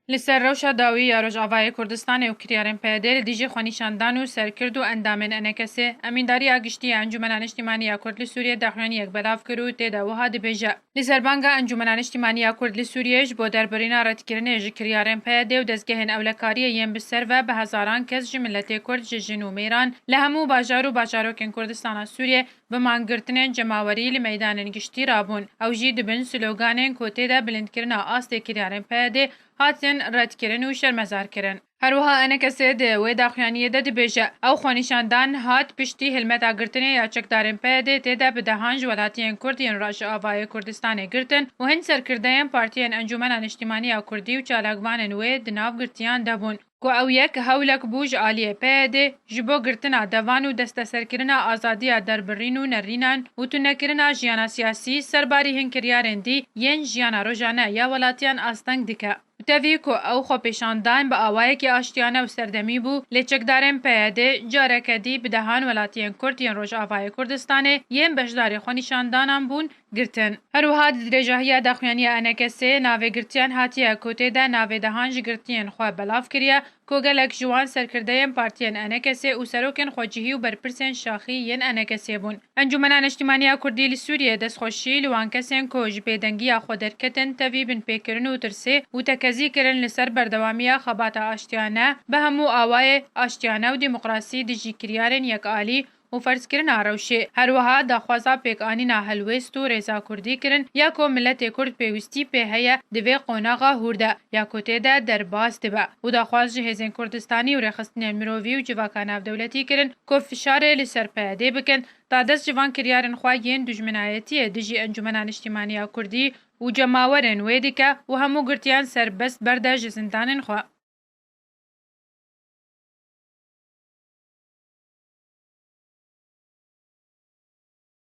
لسر روشا داوی یا روجاوای کردستان و کریارن پیاده دیجی خوانیشاندان و سرکرد و اندامن انکسه امینداری آگشتی انجمنان اجتماعی کرد لسوریه داخلانی یک بلاف کرو تیدا وها دبیجه لسر بانگا انجمنان اجتماعی کرد لسوریهش با دربرینا رتکرنه ج کریارن پیاده و دزگهن اولکاری یم بسر و به هزاران کس جملت کرد جنو میران لهمو باجار و باجاروکن کردستان سوریه به مانگرتنین جماوری لمیدان گشتی رابون او جی دبن سلوگانین کوتی دا بلندکرنا آسته کریارن پیاده هاتن ردکرن و شرمزار کرن. هروها انکسه ده و داخلانیه ده دبیجه او خوانیشاندان هات پشتی هلمت آگرتنه یا چکدارن پیاده تیدا به دهانج ولاتین کردین راج آوای کردستان گرتن و هن سرکردین پارتین انجمنان اجتماعی کردی و چالاگوانن و دناو گرتیان دبون. کو او یک هولک بوج عالیه پیاده جبو گرتنا دوان و دست سرکرنا آزادی دربرین و نرینان و تنکرنا جیانا سیاسی سرباری هنکریارن دی ین جیانا روجانه یا ولاتیان آستنگ دیکه. تاوی کو او خو پیشاندان با آوای که آشتیانه و سردمی بو لچکدارن پیاده جاره کدی بدهان ولاتین کردین روش آوای کردستانه یم بشداری خونیشاندانان بون گرتن. هروها درجاهی داخلانی انکسه ناوی گرتیان هاتیه کوته ده ناوی دهانج گرتین خواه بلاف کریه کوگلک جوان سرکردهیم پارتین انکسه و سروکن خواجهی و برپرسین شاخی ین انکسه بون. انجمنان اجتماعی کردی لسوریه دست خوشی لوان کسین کوج بیدنگی خود درکتن تاوی بن پیکرن و ترسه و تکزی کرن لسر بردوامی خبات آشتیانه به همو آوای آشتیانه و دموکراسی دیجی کریارن یک آلی و فرض کرن آروشه هروها داخوازا پیک آنینا هلویست و رضا کردی کرن یا کو ملت کرد پیوستی په هيا دوی قوناغا هورده یا کوته ده در باز دبا و داخواز جهزین کردستانی و رخصتن مرووی و جواکاناف دولتی کرن کو فشار لسر پیاده بکن تا دست جوان کریارن خواه ین دجمنایتی دیجی انجمنان اجتماعی کردی و جماورن ویدیکا و همو گرتیان سر بست برده جزندانن خواه